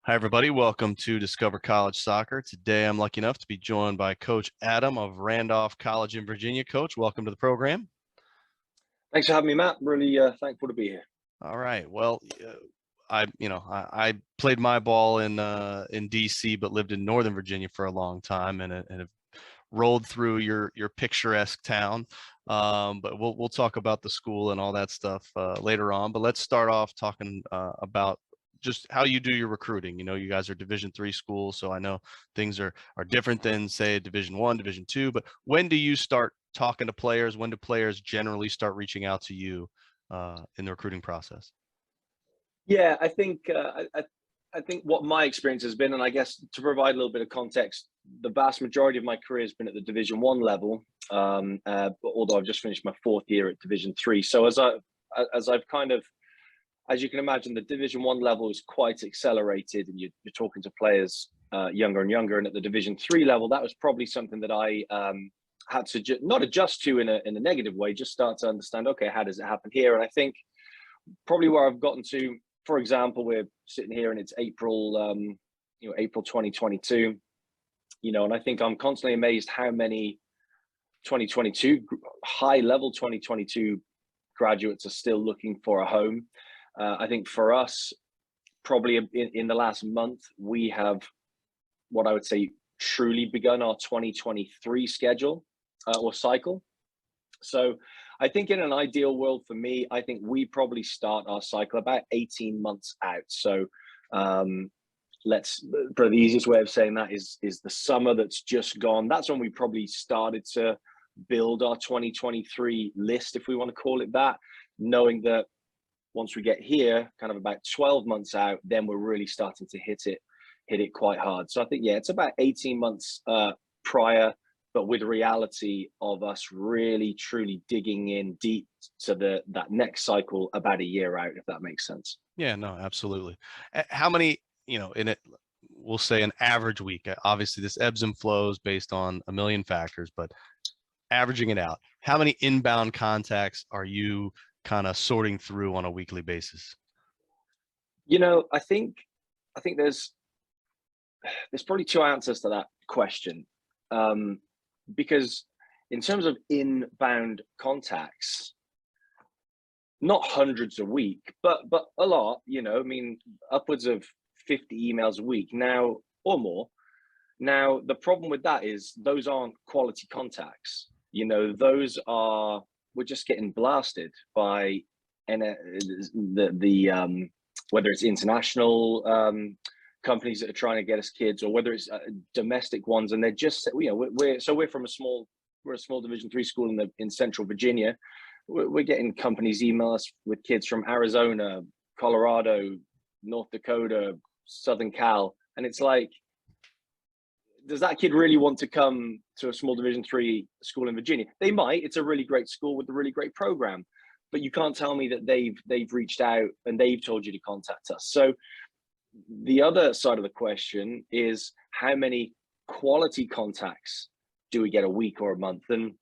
Hi, everybody. Welcome to Discover College Soccer. Today, I'm lucky enough to be joined by Coach Adam of Randolph College in Virginia. Coach, welcome to the program. Thanks for having me, Matt. Really thankful to be here. All right. Well, I played my ball in DC, but lived in Northern Virginia for a long time, and have rolled through your picturesque town. But we'll talk about the school and all that stuff later on. But let's start off talking about just how you do your recruiting. You know, you guys are Division III schools, so I know things are different than, say, Division I, Division II. But when do you start talking to players? When do players generally start reaching out to you in the recruiting process? Yeah, I think what my experience has been, and I guess to provide a little bit of context, the vast majority of my career has been at the Division I level. Although I've just finished my fourth year at Division III, so as you can imagine, the Division I level is quite accelerated, and you're talking to players younger and younger. And at the Division III level, that was probably something that I had to not adjust to in a negative way, just start to understand, okay, how does it happen here? And I think probably where I've gotten to, for example, we're sitting here and it's April, April 2022, and I think I'm constantly amazed how many 2022 high level 2022 graduates are still looking for a home. I think for us, probably in the last month, we have what I would say truly begun our 2023 schedule or cycle. So I think in an ideal world for me, I think we probably start our cycle about 18 months out. So the easiest way of saying that is the summer that's just gone. That's when we probably started to build our 2023 list, if we want to call it that, knowing that once we get here, kind of about 12 months out, then we're really starting to hit it quite hard. So I think, yeah, it's about 18 months prior, but with reality of us really truly digging in deep to that next cycle about a year out, if that makes sense. Yeah, no, absolutely. How many, in it, we'll say an average week, obviously this ebbs and flows based on a million factors, but averaging it out, how many inbound contacts are you kind of sorting through on a weekly basis? I think there's probably two answers to that question. Because in terms of inbound contacts, not hundreds a week, but a lot, I mean, upwards of 50 emails a week now or more. Now, the problem with that is those aren't quality contacts. We're just getting blasted by whether it's international companies that are trying to get us kids, or whether it's domestic ones, and they're just, we're from a small Division III school in Central Virginia. We're getting companies email us with kids from Arizona, Colorado, North Dakota, Southern Cal, and it's like, does that kid really want to come to a small Division III school in Virginia? They might. It's a really great school with a really great program, but you can't tell me that they've reached out and they've told you to contact us. So the other side of the question is, how many quality contacts do we get a week or a month? And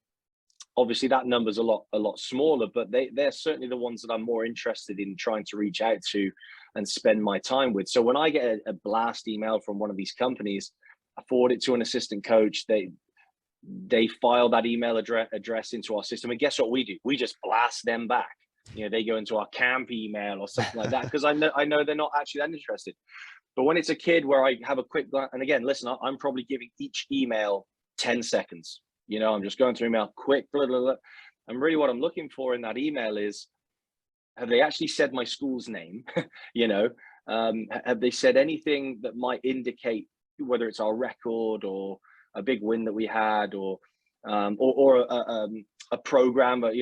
obviously that number's a lot smaller, but they're certainly the ones that I'm more interested in trying to reach out to and spend my time with. So when I get a blast email from one of these companies, I forward it to an assistant coach. They file that email address into our system, and guess what we do? We just blast them back. They go into our camp email or something like that, because I know they're not actually that interested. But when it's a kid where I have a quick glance, and again, listen, I'm probably giving each email 10 seconds. I'm just going through email quick, blah, blah, blah. And really what I'm looking for in that email is, have they actually said my school's name? Have they said anything that might indicate whether it's our record or a big win that we had, or a program, a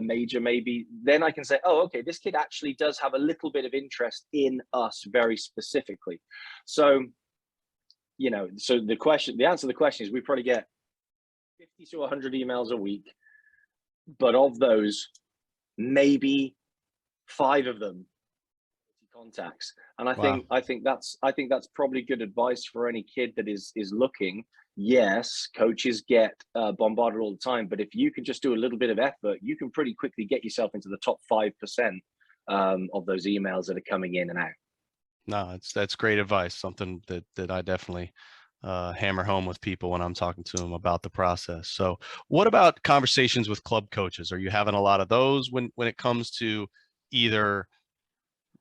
major maybe? Then I can say, oh, okay, this kid actually does have a little bit of interest in us very specifically. So, so the answer to the question is, we probably get 50 to 100 emails a week, but of those, maybe 5 of them contacts. And I think that's probably good advice for any kid that is looking. Yes, coaches get bombarded all the time, but if you can just do a little bit of effort, you can pretty quickly get yourself into the top 5% of those emails that are coming in and out. No, that's great advice. Something that I definitely hammer home with people when I'm talking to them about the process. So, what about conversations with club coaches? Are you having a lot of those when it comes to either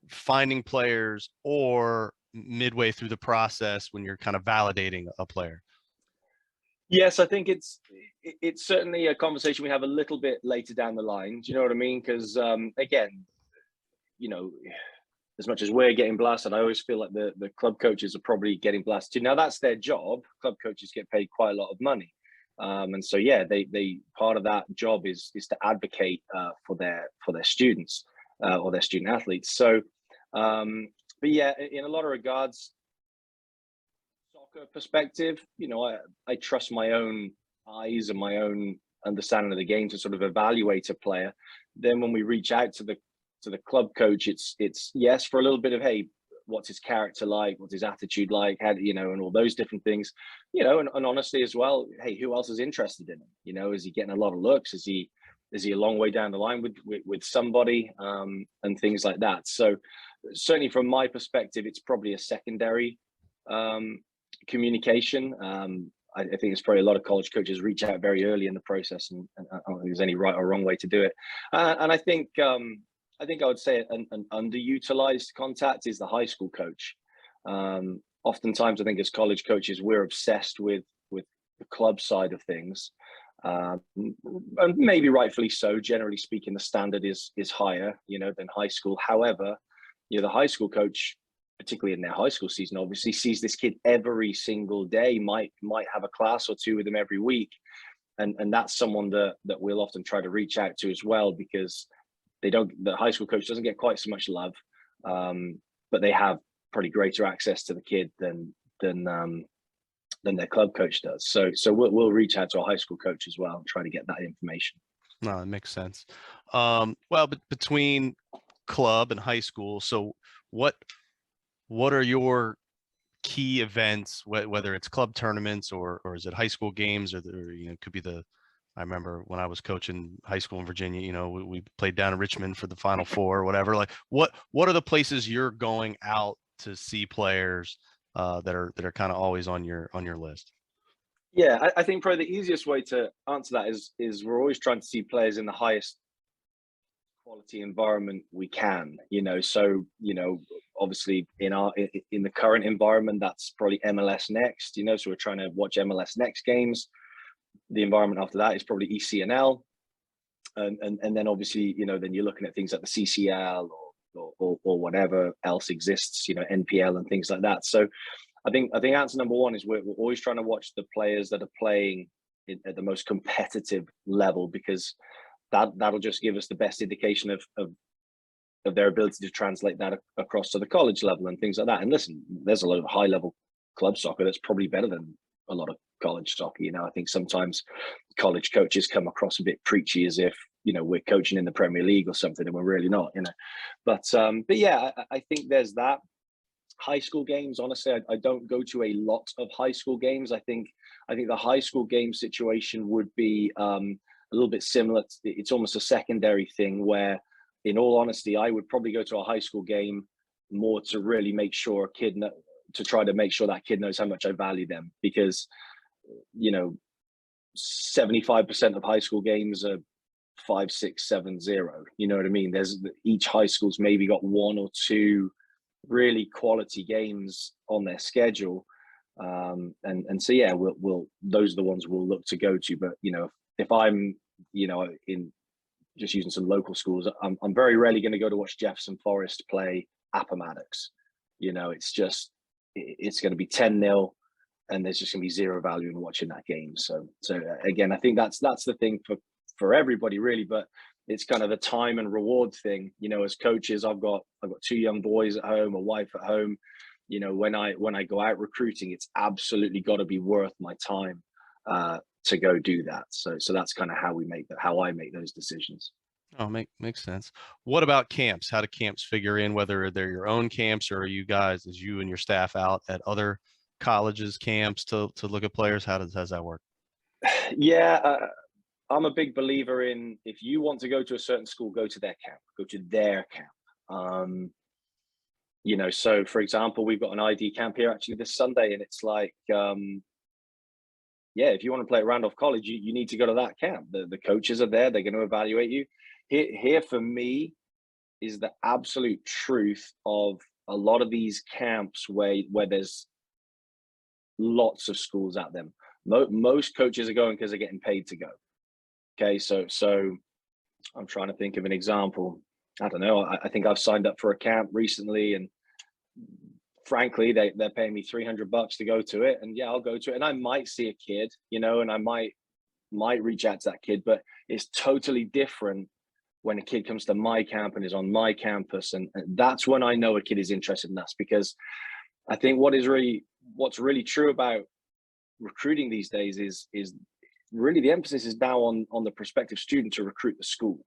finding players or midway through the process when you're kind of validating a player? Yes, I think it's certainly a conversation we have a little bit later down the line. Do you know what I mean? Because again, you know, as much as we're getting blasted, I always feel like the club coaches are probably getting blasted too. Now that's their job. Club coaches get paid quite a lot of money, and so yeah, they part of that job is to advocate for their students or their student athletes. So, but yeah, in a lot of regards, soccer perspective, I trust my own eyes and my own understanding of the game to sort of evaluate a player. Then when we reach out to the club coach, it's yes for a little bit of, hey, what's his character like, what's his attitude like, how and all those different things, and honestly as well, hey, who else is interested in him? Is he getting a lot of looks? Is he a long way down the line with somebody, and things like that. So certainly from my perspective, it's probably a secondary communication. I think it's probably a lot of college coaches reach out very early in the process, and I don't think there's any right or wrong way to do it. And I think I would say an underutilized contact is the high school coach. Oftentimes, I think as college coaches, we're obsessed with the club side of things, and maybe rightfully so. Generally speaking, the standard is higher, than high school. However, the high school coach, particularly in their high school season, obviously sees this kid every single day, might have a class or two with them every week. And that's someone that we'll often try to reach out to as well, because the high school coach doesn't get quite so much love, but they have probably greater access to the kid than their club coach does. So we'll reach out to a high school coach as well and try to get that information. No, it makes sense. Well, but between club and high school, so what are your key events, whether it's club tournaments or is it high school games, or it could be I remember when I was coaching high school in Virginia, we played down in Richmond for the Final Four or whatever. Like what are the places you're going out to see players that are kind of always on your list? Yeah, I think probably the easiest way to answer that is we're always trying to see players in the highest quality environment we can. So obviously in the current environment, that's probably MLS Next. So we're trying to watch MLS Next games. The environment after that is probably ECNL, and then obviously then you're looking at things like the CCL or whatever else exists, NPL and things like that. So I think answer number one is we're always trying to watch the players that are playing at the most competitive level, because that'll just give us the best indication of their ability to translate that across to the college level and things like that. And listen, there's a lot of high level club soccer that's probably better than a lot of college soccer. I think sometimes college coaches come across a bit preachy, as if we're coaching in the Premier League or something, and we're really not. But yeah, I think there's that. High school games, honestly, I don't go to a lot of high school games. I think the high school game situation would be a little bit similar. It's almost a secondary thing where, in all honesty, I would probably go to a high school game more to really make sure to try to make sure that kid knows how much I value them, because 75% of high school games are 5, 6, 7, 0. You know what I mean? Each high school's maybe got one or two really quality games on their schedule, and so yeah, we'll those are the ones we'll look to go to. But if I'm in just using some local schools, I'm very rarely going to go to watch Jefferson Forest play Appomattox. It's going to be 10-0, and there's just going to be zero value in watching that game. So again, I think that's the thing for everybody really, but it's kind of a time and reward thing. As coaches, I've got 2 young boys at home, a wife at home. When I go out recruiting, it's absolutely got to be worth my time to go do that. So that's kind of how I make those decisions. Oh, makes sense. What about camps? How do camps figure in, whether they're your own camps, or are you guys, as you and your staff, out at other colleges' camps to look at players? How does that work? Yeah, I'm a big believer in, if you want to go to a certain school, go to their camp, go to their camp. You know, so for example, we've got an ID camp here actually this Sunday, and it's like, yeah, if you want to play at Randolph College, you need to go to that camp. The coaches are there; they're going to evaluate you. Here for me is the absolute truth of a lot of these camps where there's lots of schools at them. Most coaches are going because they're getting paid to go. Okay, so I'm trying to think of an example. I don't know. I think I've signed up for a camp recently, and frankly, they're paying me $300 to go to it, and yeah, I'll go to it, and I might see a kid, you know, and I might reach out to that kid, but it's totally different when a kid comes to my camp and is on my campus, and that's when I know a kid is interested in us, because I think what's really true about recruiting these days is really the emphasis is now on the prospective student to recruit the school.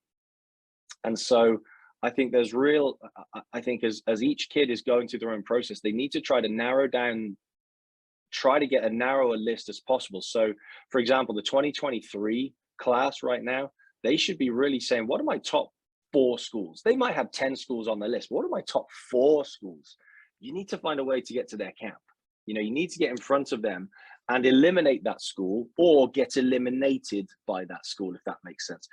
And so I think I think as each kid is going through their own process, they need to try to get a narrower list as possible. So for example, the 2023 class right now, they should be really saying, what are my top 4 schools? They might have 10 schools on their list. What are my top 4 schools? You need to find a way to get to their camp. You know, you need to get in front of them and eliminate that school, or get eliminated by that school, if that makes sense.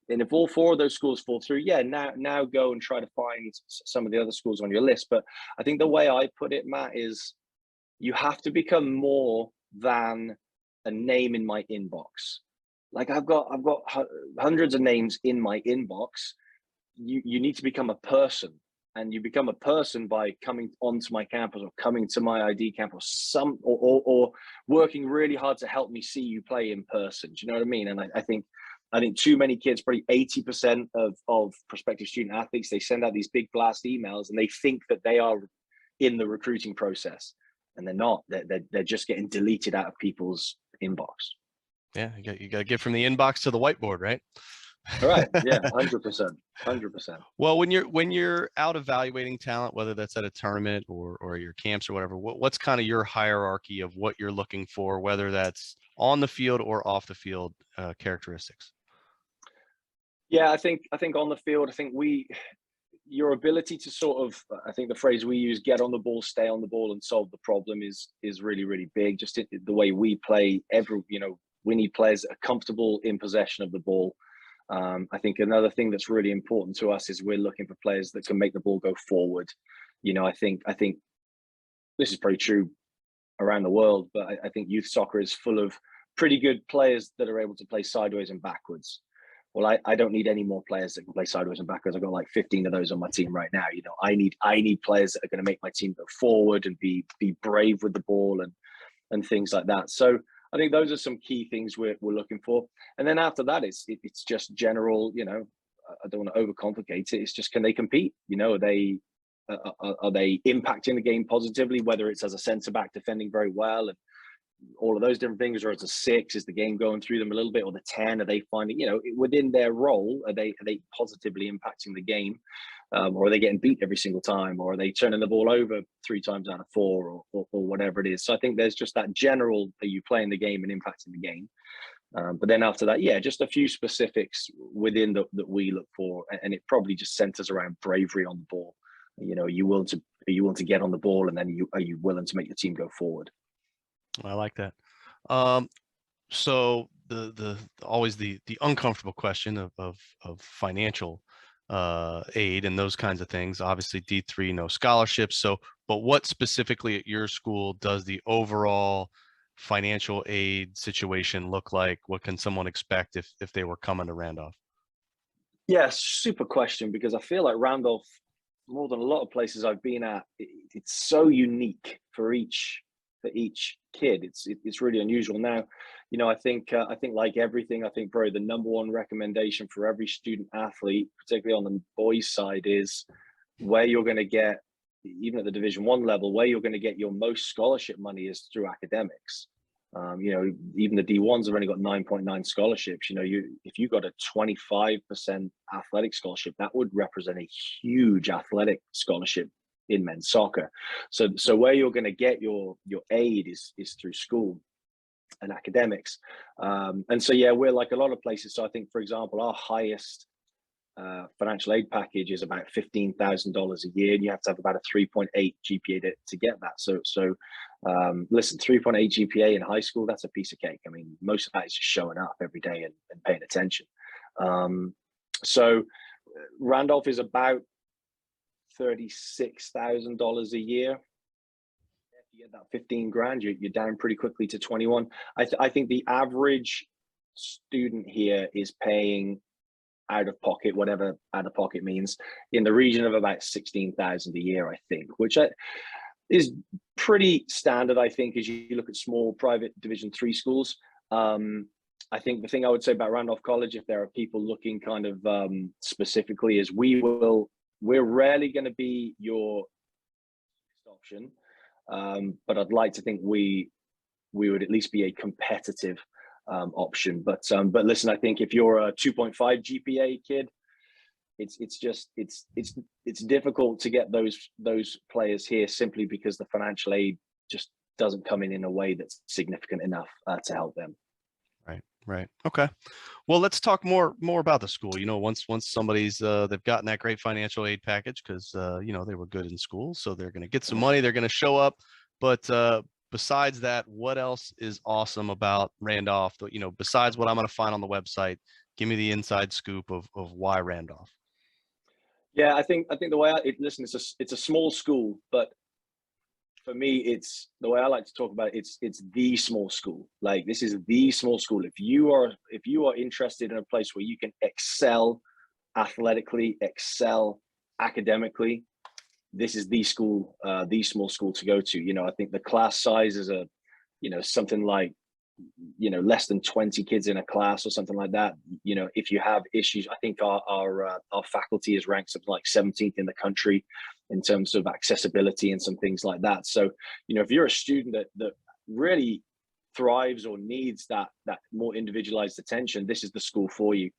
And if all 4 of those schools fall through, yeah, now go and try to find some of the other schools on your list. But I think the way I put it, Matt, is you have to become more than a name in my inbox. Like I've got hundreds of names in my inbox. You need to become a person, and you become a person by coming onto my campus, or coming to my ID camp, or working really hard to help me see you play in person. Do you know what I mean? And I think too many kids, probably 80% of prospective student athletes, they send out these big blast emails and they think that they are in the recruiting process, and they're not. They're just getting deleted out of people's inbox. Yeah, you got to get from the inbox to the whiteboard, right? All right. Yeah, 100%. 100%. Well, when you're out evaluating talent, whether that's at a tournament or your camps or whatever, what's kind of your hierarchy of what you're looking for, whether that's on the field or off the field characteristics? Yeah, I think on the field, I think your ability to sort of, I think the phrase we use, get on the ball, stay on the ball, and solve the problem is really, really big. Just the way we play, we need players that are comfortable in possession of the ball. I think another thing that's really important to us is we're looking for players that can make the ball go forward. You know, I think this is pretty true around the world, but I think youth soccer is full of pretty good players that are able to play sideways and backwards. Well, I don't need any more players that can play sideways and backwards. I've got like 15 of those on my team right now. You know, I need players that are going to make my team go forward and be brave with the ball and things like that. So I think those are some key things we're looking for. And then after that, it's just general. You know, I don't want to overcomplicate it. It's just, can they compete? You know, are they impacting the game positively? Whether it's as a centre back defending very well and all of those different things, or as a 6, is the game going through them a little bit, or the 10, are they finding, you know, within their role, are they positively impacting the game, or are they getting beat every single time, or are they turning the ball over 3 times out of 4, or whatever it is. So I think there's just that general, are you playing the game and impacting the game, but then after that, yeah, just a few specifics within that we look for, and it probably just centers around bravery on the ball. You know, are you willing to get on the ball, and then are you willing to make your team go forward? I like that. So the always the uncomfortable question of financial aid and those kinds of things. Obviously, D3, no scholarships. So, but what specifically at your school does the overall financial aid situation look like? What can someone expect if they were coming to Randolph? Yeah, super question, because I feel like Randolph, more than a lot of places I've been at, it's so unique for each kid. It's really unusual. Now, you know, I think like everything, I think probably the number one recommendation for every student athlete, particularly on the boys side, is where you're going to get, even at the Division 1 level, where you're going to get your most scholarship money is through academics. You know, even the D1s have only got 9.9 scholarships. You know, if you got a 25% athletic scholarship, that would represent a huge athletic scholarship in men's soccer. So where you're going to get your aid is through school and academics. And so, yeah, we're like a lot of places. So I think, for example, our highest financial aid package is about $15,000 a year, and you have to have about a 3.8 GPA to get that. So listen, 3.8 GPA in high school, that's a piece of cake. I mean, most of that is just showing up every day and paying attention. So Randolph is about $36,000 a year. If you get that 15 grand, you're down pretty quickly to 21. I think the average student here is paying out of pocket, whatever out of pocket means, in the region of about 16,000 a year, I think, which is pretty standard, I think, as you look at small private Division III schools. I think the thing I would say about Randolph College, if there are people looking kind of specifically, is we're rarely going to be your option, but I'd like to think we would at least be a competitive option. But listen, I think if you're a 2.5 GPA kid, it's difficult to get those players here simply because the financial aid just doesn't come in a way that's significant enough to help them. Right. Okay. Well, let's talk more about the school. You know, once somebody's they've gotten that great financial aid package because you know, they were good in school, so they're going to get some money, they're going to show up. But besides that, what else is awesome about Randolph? You know, besides what I'm going to find on the website, give me the inside scoop of why Randolph. Yeah, I think the way listen, it's a small school, but for me, it's the way I like to talk about it, it's the small school. Like, this is the small school. If you are interested in a place where you can excel athletically, excel academically, this is the school, the small school to go to. You know, I think the class size is something like, less than 20 kids in a class or something like that. You know, if you have issues, I think our faculty is ranked something like 17th in the country in terms of accessibility and some things like that. So, you know, if you're a student that really thrives or needs that more individualized attention, this is the school for you.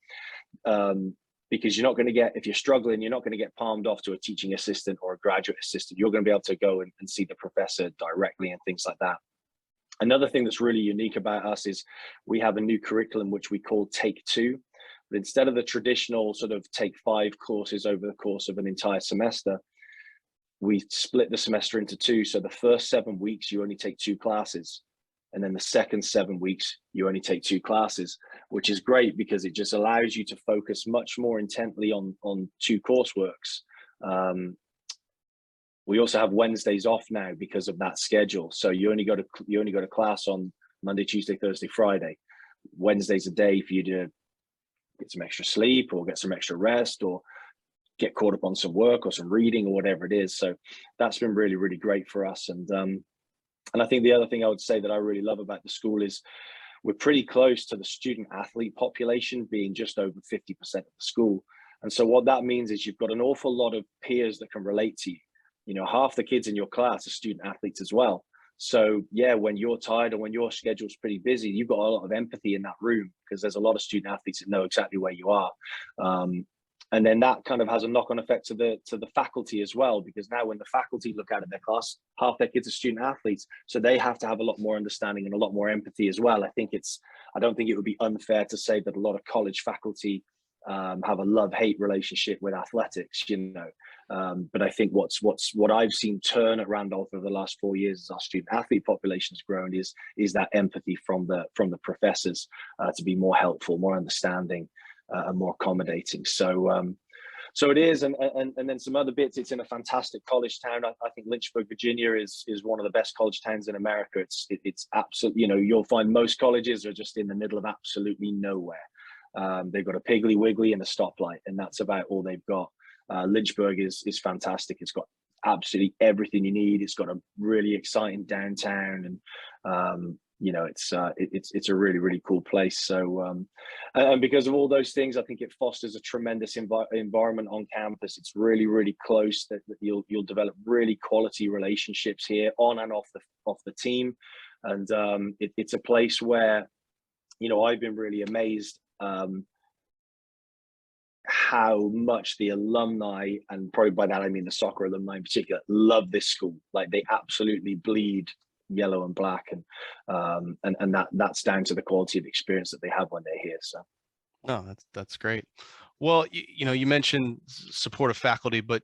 Because you're not going to get, if you're struggling, you're not going to get palmed off to a teaching assistant or a graduate assistant. You're going to be able to go and see the professor directly and things like that. Another thing that's really unique about us is we have a new curriculum which we call Take Two. But instead of the traditional sort of take 5 courses over the course of an entire semester, we split the semester into 2. So the first 7 weeks, you only take 2 classes. And then the second 7 weeks, you only take 2 classes, which is great because it just allows you to focus much more intently on 2 courseworks. We also have Wednesdays off now because of that schedule. So you only go to class on Monday, Tuesday, Thursday, Friday. Wednesday's a day for you to get some extra sleep or get some extra rest or get caught up on some work or some reading or whatever it is. So that's been really, really great for us. And I think the other thing I would say that I really love about the school is we're pretty close to the student athlete population being just over 50% of the school. And so what that means is you've got an awful lot of peers that can relate to you. You know, half the kids in your class are student athletes as well. So yeah, when you're tired or when your schedule's pretty busy, you've got a lot of empathy in that room because there's a lot of student athletes that know exactly where you are. And then that kind of has a knock-on effect to the faculty as well, because now when the faculty look out at their class, half their kids are student athletes, so they have to have a lot more understanding and a lot more empathy as well. I don't think it would be unfair to say that a lot of college faculty have a love-hate relationship with athletics, you know. But I think what I've seen turn at Randolph over the last 4 years as our student athlete population has grown is that empathy from the professors to be more helpful, more understanding, and more accommodating. So it is, and then some other bits. It's in a fantastic college town. I think Lynchburg, Virginia is one of the best college towns in America. It's absolutely, you know, you'll find most colleges are just in the middle of absolutely nowhere. They've got a Piggly Wiggly and a stoplight, and that's about all they've got. Lynchburg is fantastic. It's got absolutely everything you need. It's got a really exciting downtown, and you know, it's a really, really cool place. So and because of all those things, I think it fosters a tremendous environment on campus. It's really, really close. That you'll develop really quality relationships here on and off the team, and it's a place where, you know, I've been really amazed how much the alumni, and probably by that I mean the soccer alumni in particular, love this school. Like, they absolutely bleed yellow and black, and that's down to the quality of experience that they have when they're here. So no, that's great. Well, you mentioned supportive faculty, but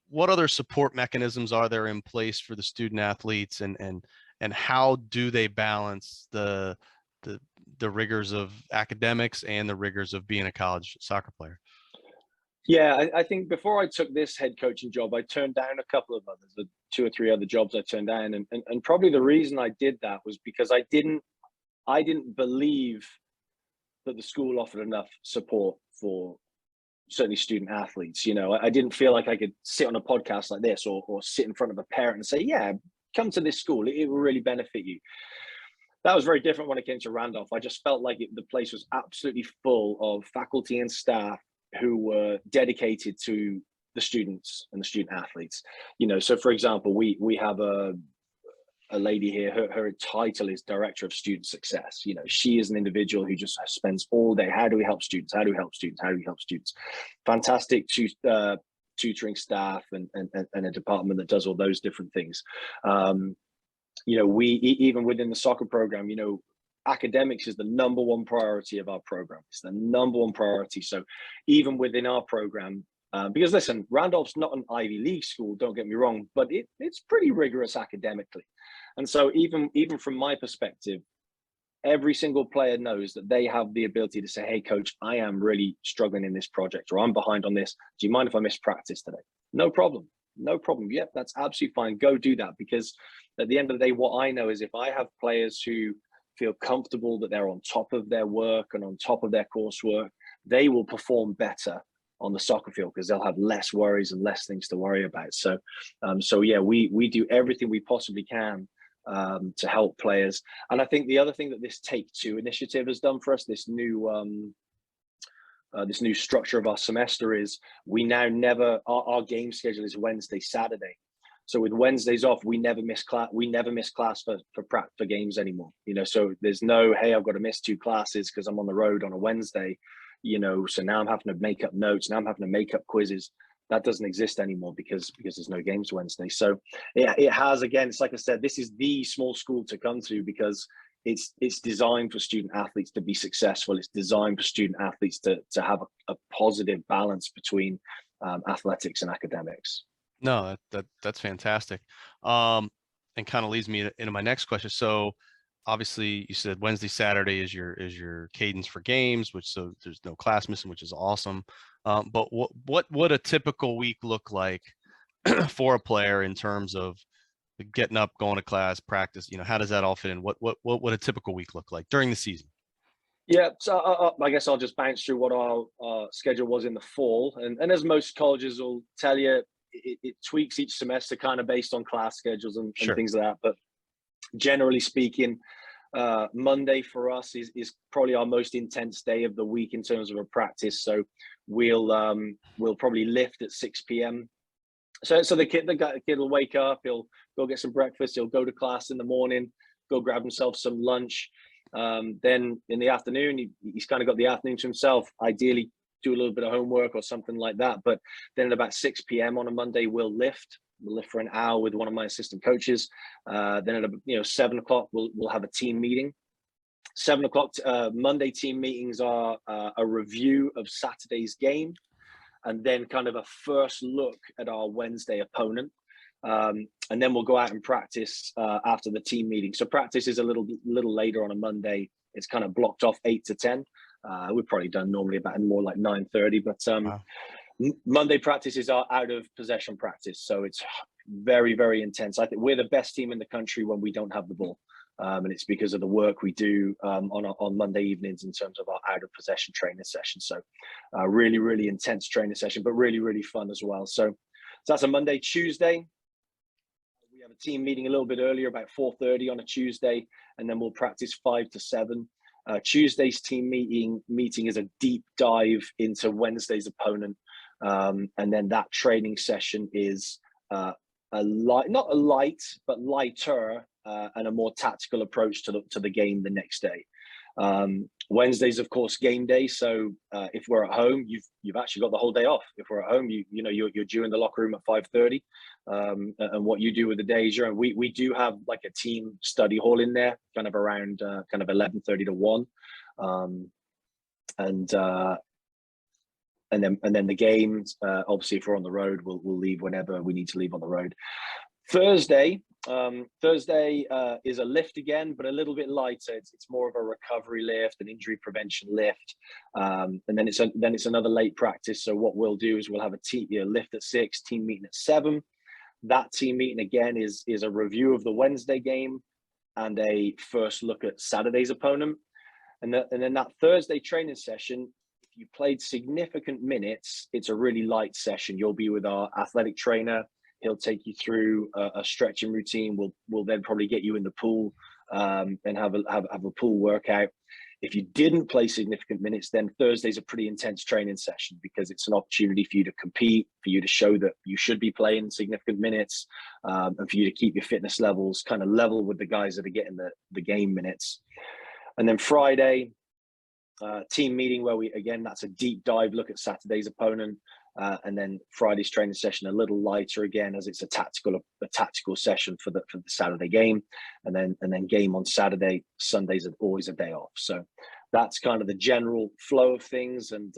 what other support mechanisms are there in place for the student athletes, and how do they balance the the rigors of academics and the rigors of being a college soccer player? Yeah, I think before I took this head coaching job, I turned down a couple of others, two or three other jobs I turned down, and probably the reason I did that was because I didn't believe that the school offered enough support for certainly student athletes. I didn't feel like I could sit on a podcast like this, or sit in front of a parent and say, yeah, come to this school, it will really benefit you. That was very different when it came to Randolph. I just felt like the place was absolutely full of faculty and staff who were dedicated to the students and the student athletes. So for example, we have a lady here, her title is Director of Student Success. She is an individual who just spends all day, how do we help students? How do we help students? How do we help students? Fantastic tutoring staff, and a department that does all those different things. We even within the soccer program, academics is the number one priority of our program. It's the number one priority. So even within our program, because listen, Randolph's not an Ivy League school, don't get me wrong, but it's pretty rigorous academically. And so even from my perspective, every single player knows that they have the ability to say, hey, coach, I am really struggling in this project, or I'm behind on this. Do you mind if I miss practice today? No problem. No problem. Yep, that's absolutely fine. Go do that. Because at the end of the day, what I know is if I have players who feel comfortable that they're on top of their work and on top of their coursework, they will perform better on the soccer field because they'll have less worries and less things to worry about. So yeah, we do everything we possibly can to help players. And I think the other thing that this Take Two initiative has done for us, this new structure of our semester, is we now never, our game schedule is Wednesday, Saturday. So with Wednesdays off, we never miss class. We never miss class for games anymore. So there's no, hey, I've got to miss 2 classes because I'm on the road on a Wednesday. So now I'm having to make up notes. Now I'm having to make up quizzes. That doesn't exist anymore because there's no games Wednesday. So yeah, it has, again, it's like I said, this is the small school to come to because it's designed for student athletes to be successful. It's designed for student athletes to have a positive balance between athletics and academics. No, that's fantastic. And kind of leads me into my next question. So obviously you said Wednesday, Saturday is your cadence for games, which, so there's no class missing, which is awesome. But what would a typical week look like for a player in terms of getting up, going to class, practice? How does that all fit in? What would a typical week look like during the season? Yeah, so I guess I'll just bounce through what our schedule was in the fall, and as most colleges will tell you, it tweaks each semester kind of based on class schedules and Sure. things like that. But generally speaking, Monday for us is probably our most intense day of the week in terms of a practice. So we'll probably lift at 6 p.m. So the kid will wake up, he'll go get some breakfast, he'll go to class in the morning, go grab himself some lunch. Then in the afternoon, he's kind of got the afternoon to himself. Ideally, do a little bit of homework or something like that. But then at about 6 p.m. on a Monday, we'll lift. We'll lift for an hour with one of my assistant coaches. Then at 7 o'clock, we'll have a team meeting. 7 o'clock Monday team meetings are a review of Saturday's game, and then kind of a first look at our Wednesday opponent. And then we'll go out and practice after the team meeting. So practice is a little later on a Monday. It's kind of blocked off 8 to 10. We've probably done normally about more like 9:30, but wow. Monday practice is our out of possession practice. So it's very, very intense. I think we're the best team in the country when we don't have the ball. And it's because of the work we do on Monday evenings in terms of our out of possession training session. So really, really intense training session, but really, really fun as well. So that's a Monday. Tuesday, we have a team meeting a little bit earlier, about 4:30 on a Tuesday, and then we'll practice 5 to 7. Tuesday's team meeting is a deep dive into Wednesday's opponent. And then that training session is not a light, but lighter and a more tactical approach to the game the next day. Wednesday's, of course, game day. So if we're at home, you've actually got the whole day off. If we're at home, you're due in the locker room at 5:30. And what you do with the day is we do have like a team study hall in there, kind of around kind of 11:30 to 1. then the games. Obviously, if we're on the road, we'll leave whenever we need to leave on the road. Thursday is a lift again, but a little bit lighter. It's more of a recovery lift, an injury prevention lift, and then it's another late practice. So what we'll do is we'll have a lift at 6, team meeting at 7. That team meeting again is a review of the Wednesday game and a first look at Saturday's opponent, and then that Thursday training session. If you played significant minutes, it's a really light session. You'll be with our athletic trainer. He'll take you through a stretching routine. We'll then probably get you in the pool and have a pool workout. If you didn't play significant minutes, then Thursday's a pretty intense training session because it's an opportunity for you to compete, for you to show that you should be playing significant minutes, and for you to keep your fitness levels kind of level with the guys that are getting the game minutes. And then Friday, team meeting where that's a deep dive look at Saturday's opponent. And then Friday's training session a little lighter again, as it's a tactical session for the Saturday game, and then game on Saturday. Sundays are always a day off. So that's kind of the general flow of things. And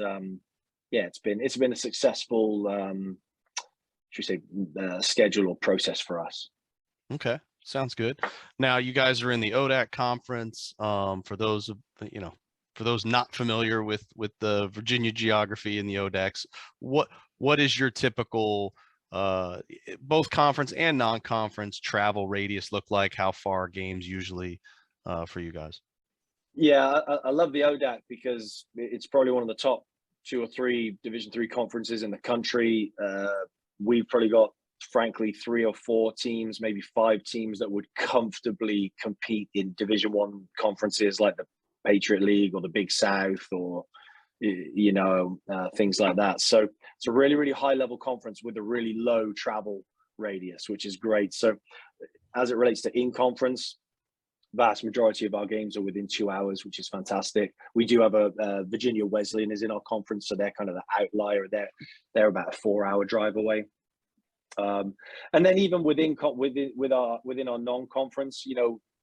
it's been a successful schedule or process for us. Okay, sounds good. Now you guys are in the ODAC conference. For those for those not familiar with the Virginia geography and the ODACs, what is your typical both conference and non-conference travel radius look like? How far are games usually for you guys? Yeah, I love the ODAC because it's probably one of the top 2 or 3 Division III conferences in the country. We've probably got, frankly, 3 or 4 teams, maybe 5 teams that would comfortably compete in Division I conferences like the Patriot League or the Big South or things like that. So it's a really, really high level conference with a really low travel radius, which is great. So as it relates to in-conference, vast majority of our games are within 2 hours, which is fantastic. We do have a Virginia Wesleyan is in our conference, so they're kind of the outlier. They're about a 4-hour drive away. And then even within our non-conference,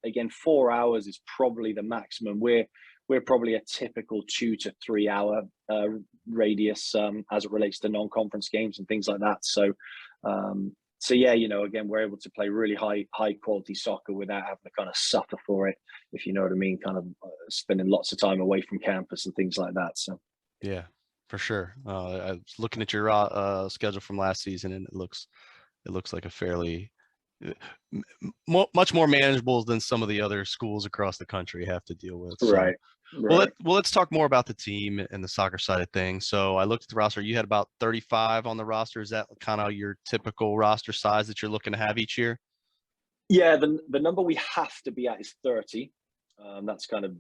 again, 4 hours is probably the maximum. We're probably a typical 2 to 3 hour radius as it relates to non-conference games and things like that. So again, we're able to play really high quality soccer without having to kind of suffer for it, if you know what I mean, kind of spending lots of time away from campus and things like that. So yeah, for sure. I was looking at your schedule from last season, and it looks like a fairly much more manageable than some of the other schools across the country have to deal with. So, right. Well, let's talk more about the team and the soccer side of things. So I looked at the roster. You had about 35 on the roster. Is that kind of your typical roster size that you're looking to have each year? Yeah, the number we have to be at is 30. That's kind of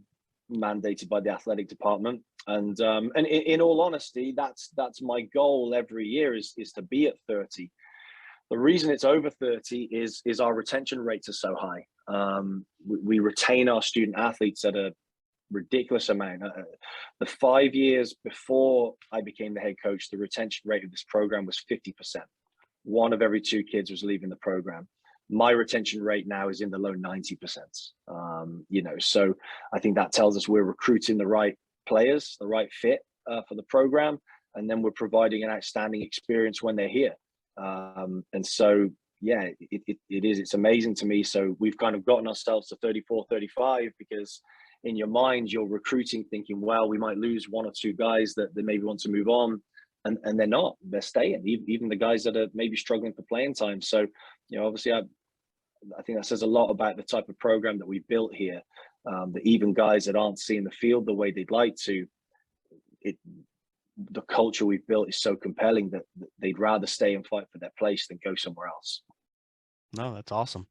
mandated by the athletic department. And in all honesty, that's my goal every year is to be at 30. The reason it's over 30 is our retention rates are so high. We retain our student athletes at a ridiculous amount. The 5 years before I became the head coach, the retention rate of this program was 50%. 1 of every 2 kids was leaving the program. My retention rate now is in the low 90%. So I think that tells us we're recruiting the right players, the right fit for the program, and then we're providing an outstanding experience when they're here. And so, yeah, it's amazing to me. So we've kind of gotten ourselves to 34, 35 because in your mind, you're recruiting thinking, well, we might lose 1 or 2 guys that maybe want to move on. And they're not, they're staying, even the guys that are maybe struggling for playing time. So, obviously I think that says a lot about the type of program that we've built here, that even guys that aren't seeing the field the way they'd like to, the culture we've built is so compelling that they'd rather stay and fight for their place than go somewhere else. No, that's awesome.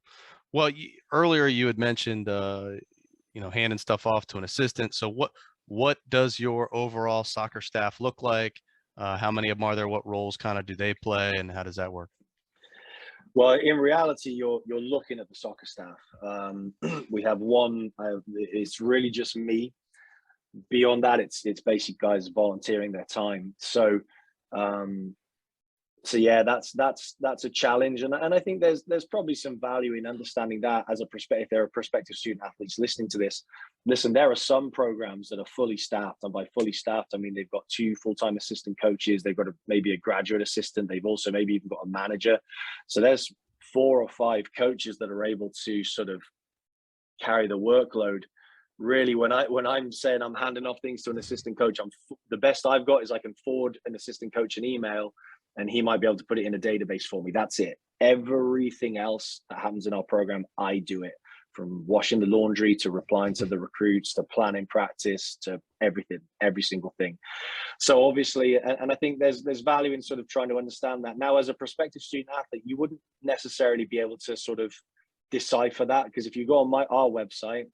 Well, earlier you had mentioned, handing stuff off to an assistant. So what does your overall soccer staff look like? How many of them are there? What roles kind of do they play, and how does that work? Well, in reality, you're looking at the soccer staff. We have one. It's really just me. Beyond that, it's basic guys volunteering their time. So So yeah, that's a challenge, and I think there's probably some value in understanding that as a prospective. If there are prospective student athletes listening to this, listen, there are some programs that are fully staffed, and by fully staffed, I mean they've got 2 full-time assistant coaches, they've got maybe a graduate assistant, they've also maybe even got a manager. So there's 4 or 5 coaches that are able to sort of carry the workload. Really, when I'm saying I'm handing off things to an assistant coach, the best I've got is I can forward an assistant coach an email, and he might be able to put it in a database for me. That's it. Everything else that happens in our program, I do it, from washing the laundry to replying to the recruits to planning practice to everything, every single thing. So obviously, and I think there's value in sort of trying to understand that. Now, as a prospective student athlete, you wouldn't necessarily be able to sort of decipher that, because if you go on our website,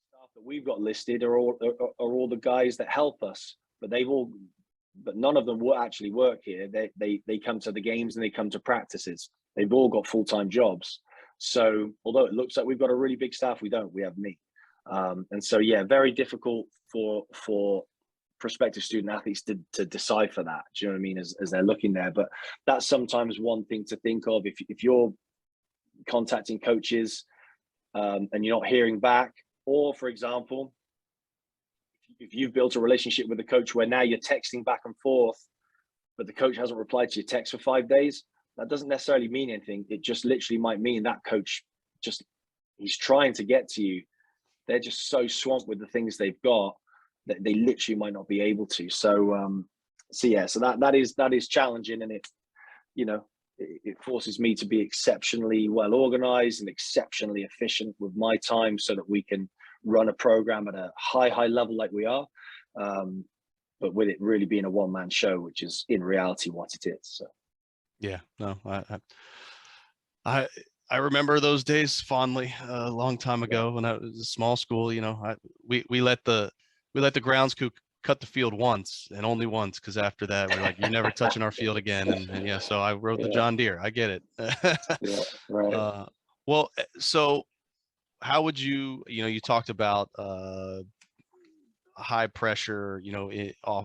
stuff that we've got listed are all the guys that help us, but none of them will actually work here. They come to the games and they come to practices. They've all got full-time jobs. So although it looks like we've got a really big staff, we don't. We have me. And so yeah, very difficult for prospective student athletes to decipher that. Do you know what I mean? As they're looking there. But that's sometimes one thing to think of if you're contacting coaches and you're not hearing back, or for example, if you've built a relationship with a coach where now you're texting back and forth, but the coach hasn't replied to your text for 5 days, that doesn't necessarily mean anything. It just literally might mean that coach he's trying to get to you. They're just so swamped with the things they've got that they literally might not be able to. So, so that is challenging, and it forces me to be exceptionally well organized and exceptionally efficient with my time so that we can run a program at a high level like we are, but with it really being a one-man show, which is in reality what it is. So yeah, no, I remember those days fondly, a long time ago when I was a small school. We let the grounds crew cut the field once and only once, because after that we're like, you're never touching our field again. And yeah, so I rode the John Deere. I get it. yeah, right. Well, so how would you talked about high pressure,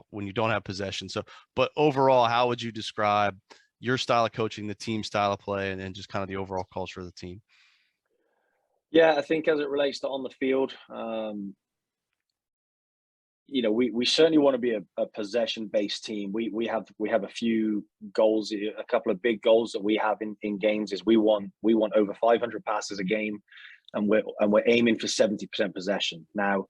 when you don't have possession. So, but overall, how would you describe your style of coaching, the team style of play, and just kind of the overall culture of the team? Yeah, I think as it relates to on the field, we certainly want to be a possession-based team. We have a few goals, a couple of big goals that we have in games. Is we want over 500 passes a game, and we're aiming for 70% possession. Now,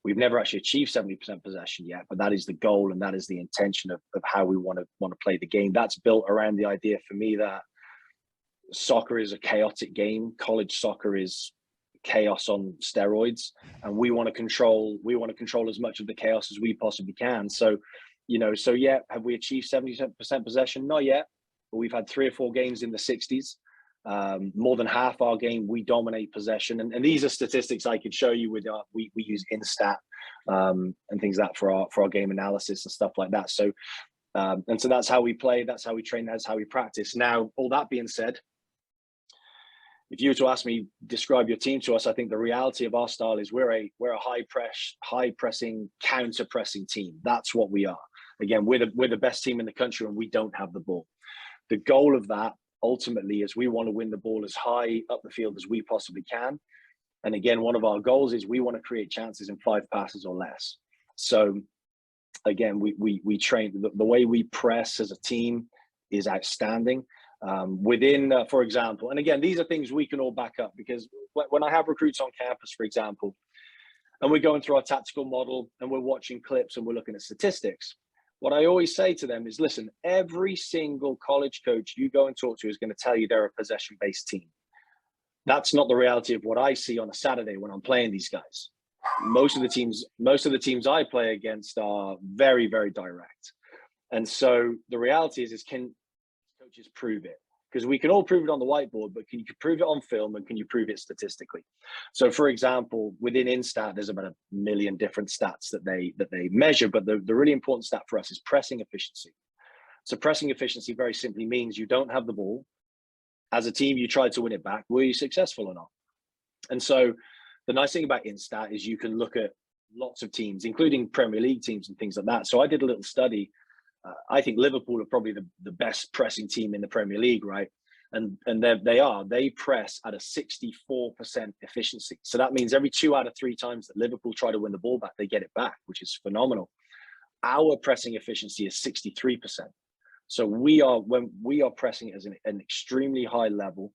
we've never actually achieved 70% possession yet, but that is the goal and that is the intention of how we want to play the game. That's built around the idea for me that soccer is a chaotic game. College soccer is chaos on steroids, and we want to control as much of the chaos as we possibly can. So yeah, have we achieved 70% possession? Not yet, but we've had 3 or 4 games in the 60s. More than half our game we dominate possession, and these are statistics I could show you with we use Instat and things like that for our game analysis and stuff like that. So and so that's how we play, that's how we train, that's how we practice. Now, all that being said, if you were to ask me, describe your team to us, I think the reality of our style is we're a high pressing, counter pressing team. That's what we are. Again, we're the best team in the country, and we don't have the ball. The goal of that ultimately is we want to win the ball as high up the field as we possibly can. And again, one of our goals is we want to create chances in 5 passes or less. So again, we train, the way we press as a team is outstanding. For example, and again, these are things we can all back up, because when I have recruits on campus, for example, and we're going through our tactical model and we're watching clips and we're looking at statistics, what I always say to them is, listen, every single college coach you go and talk to is going to tell you they're a possession-based team. That's not the reality of what I see on a Saturday when I'm playing these guys. Most of the teams I play against are very, very direct. And so the reality is can coaches prove it? Because we can all prove it on the whiteboard, but can you prove it on film, and can you prove it statistically? So, for example, within Instat, there's about 1 million different stats that they measure, but the really important stat for us is pressing efficiency. So pressing efficiency very simply means you don't have the ball. As a team, you tried to win it back. Were you successful or not? And so the nice thing about Instat is you can look at lots of teams, including Premier League teams and things like that. So I did a little study I think Liverpool are probably the best pressing team in the Premier League, right? And they press at a 64% efficiency. So that means every 2 out of 3 times that Liverpool try to win the ball back, they get it back, which is phenomenal. Our pressing efficiency is 63%. So when we are pressing it as an extremely high level,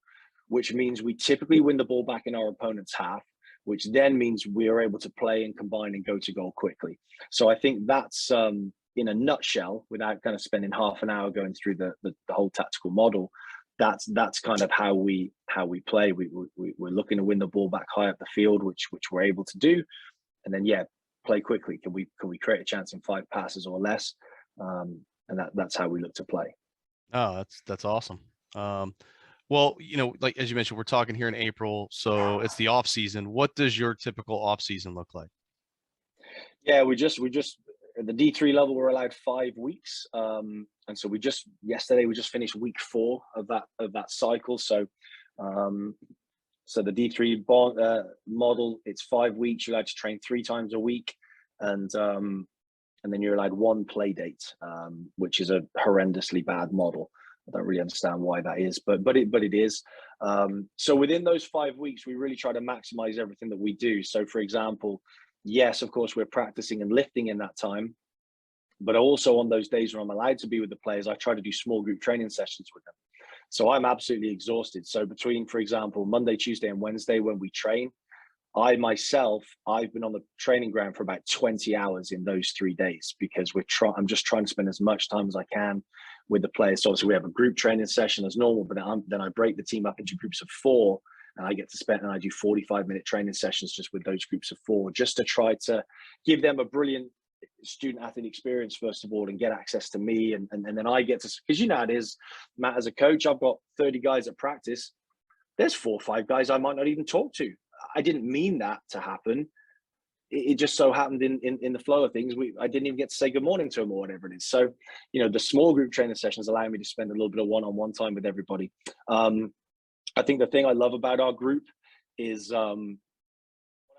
which means we typically win the ball back in our opponent's half, which then means we are able to play and combine and go to goal quickly. So I think that's in a nutshell, without kind of spending half an hour going through the whole tactical model. That's kind of how we play. We're looking to win the ball back high up the field, which we're able to do, and then play quickly. Can we create a chance in 5 passes or less? And that's how we look to play. Oh, that's awesome. Well, like as you mentioned, we're talking here in April, so it's the off season. What does your typical off season look like? Yeah, we just at the D3 level, we're allowed 5 weeks, and so yesterday we just finished week 4 of that cycle. So, so the D3 model, it's 5 weeks. You're allowed to train 3 times a week, and then you're allowed 1 play date, which is a horrendously bad model. I don't really understand why that is, but it is. So within those 5 weeks, we really try to maximize everything that we do. So, for example, yes, of course, we're practicing and lifting in that time, but also on those days when I'm allowed to be with the players, I try to do small group training sessions with them. So I'm absolutely exhausted. So between, for example, Monday, Tuesday, and Wednesday when we train, I've been on the training ground for about 20 hours in those 3 days, because I'm just trying to spend as much time as I can with the players. So obviously we have a group training session as normal, but then I break the team up into groups of 4, and I get to spend, and I do 45-minute training sessions just with those groups of 4, just to try to give them a brilliant student athlete experience, first of all, and get access to me. And then I get to, because you know how it is, Matt, as a coach, I've got 30 guys at practice. There's 4 or 5 guys I might not even talk to. I didn't mean that to happen. It just so happened in the flow of things, I didn't even get to say good morning to them or whatever it is. So, the small group training sessions allow me to spend a little bit of one-on-one time with everybody. I think the thing I love about our group is what I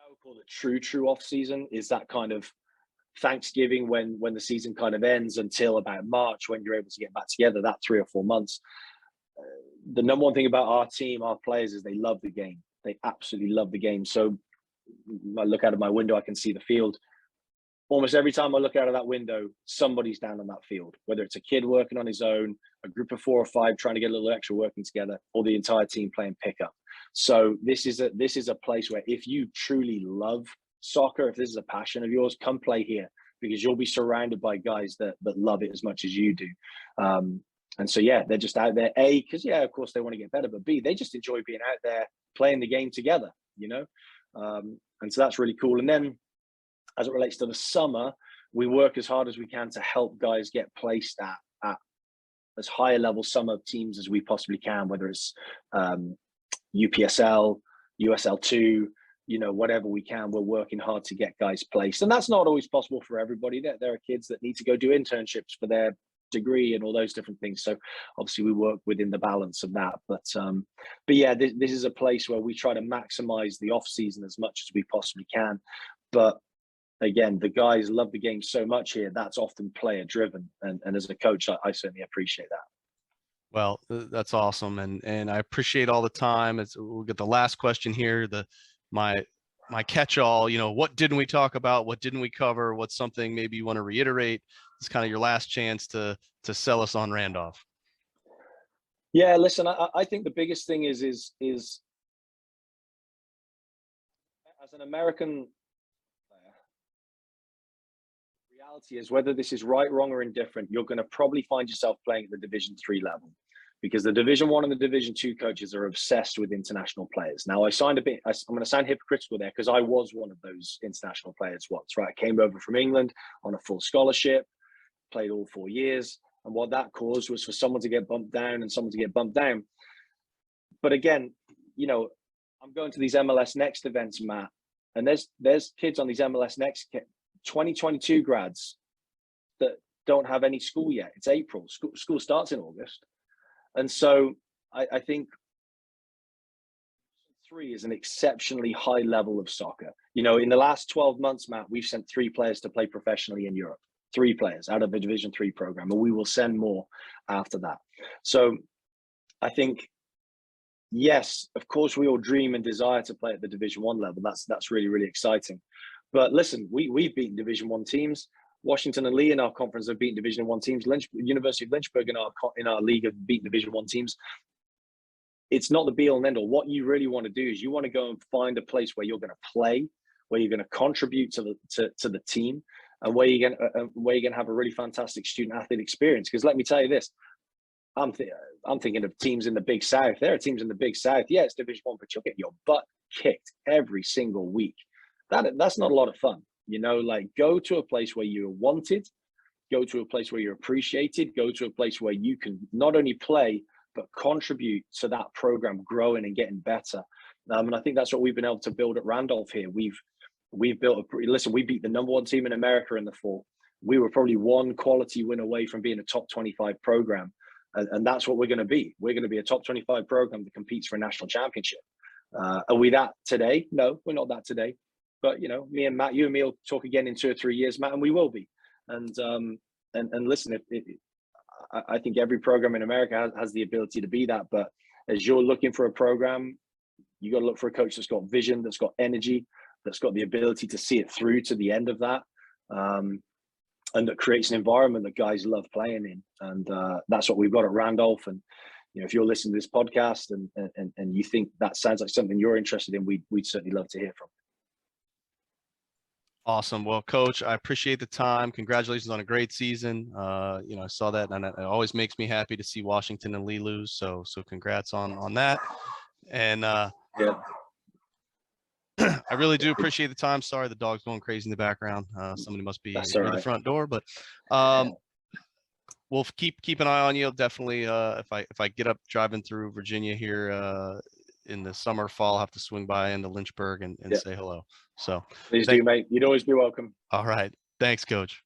would call the true off season, is that kind of Thanksgiving when the season kind of ends until about March, when you're able to get back together, that 3 or 4 months. The number one thing about our team, our players, is they love the game. They absolutely love the game. So I look out of my window, I can see the field. Almost every time I look out of that window, somebody's down on that field, whether it's a kid working on his own, a group of 4 or 5 trying to get a little extra working together, or the entire team playing pickup. So this is a place where, if you truly love soccer, if this is a passion of yours, come play here, because you'll be surrounded by guys that love it as much as you do. And so, they're just out there, A, because, of course, they want to get better, but B, they just enjoy being out there playing the game together, and so that's really cool. And then, as it relates to the summer, we work as hard as we can to help guys get placed at as high a level summer teams as we possibly can, whether it's UPSL, USL2, whatever we can. We're working hard to get guys placed. And that's not always possible for everybody. There are kids that need to go do internships for their degree and all those different things. So obviously we work within the balance of that. But this is a place where we try to maximize the off season as much as we possibly can. But again, the guys love the game so much here. That's often player driven. And as a coach, I certainly appreciate that. Well, that's awesome. And I appreciate all the time. We'll get the last question here. My catch-all, what didn't we talk about? What didn't we cover? What's something maybe you want to reiterate? It's kind of your last chance to sell us on Randolph. Yeah, listen, I think the biggest thing is as an American player, reality is, whether this is right, wrong, or indifferent, you're going to probably find yourself playing at the Division 3 level, because the Division 1 and the Division 2 coaches are obsessed with international players. Now, I'm going to sound hypocritical there, because I was one of those international players once, right? I came over from England on a full scholarship, played all 4 years. And what that caused was for someone to get bumped down and someone to get bumped down. But again, I'm going to these MLS Next events, Matt, and there's kids on these MLS Next 2022 grads that don't have any school yet. It's April. School starts in August. And so I think 3 is an exceptionally high level of soccer. In the last 12 months, Matt, we've sent 3 players to play professionally in Europe. 3 players out of a Division 3 program, and we will send more after that. So I think, yes, of course, we all dream and desire to play at the Division 1 level. That's really, really exciting. But listen, we've beaten Division 1 teams. Washington and Lee in our conference have beaten Division 1 teams. University of Lynchburg in our league have beaten Division 1 teams. It's not the be all and end all. What you really want to do is you want to go and find a place where you're going to play, where you're going to contribute to the team, and where you're going to have a really fantastic student athlete experience. Because let me tell you this, I'm thinking of teams in the Big South. There are teams in the Big South. Yeah, it's Division 1, but you'll get your butt kicked every single week. That's not a lot of fun. You know, like, go to a place where you're wanted, go to a place where you're appreciated, go to a place where you can not only play, but contribute to that program growing and getting better. And I think that's what we've been able to build at Randolph here. We've built we beat the number 1 team in America in the fall. We were probably 1 quality win away from being a top 25 program. And that's what we're going to be. We're going to be a top 25 program that competes for a national championship. Are we that today? No, we're not that today. But, you know, me and Matt, you and me will talk again in 2 or 3 years, Matt, and we will be. And listen, I think every program in America has the ability to be that. But as you're looking for a program, you got to look for a coach that's got vision, that's got energy, that's got the ability to see it through to the end of that, and that creates an environment that guys love playing in. And that's what we've got at Randolph. And, you know, if you're listening to this podcast and you think that sounds like something you're interested in, we'd certainly love to hear from you. Awesome. Well, Coach, I appreciate the time. Congratulations on a great season. You know, I saw that, and it always makes me happy to see Washington and Lee lose. So congrats on that. And Yeah. I really do appreciate the time. Sorry, the dog's going crazy in the background. Somebody must be near the front door, but we'll keep an eye on you. Definitely, if I get up driving through Virginia here in the summer, fall, I'll have to swing by into Lynchburg and say hello. So please do, mate. You'd always be welcome. All right. Thanks, Coach.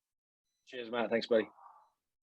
Cheers, Matt. Thanks, buddy.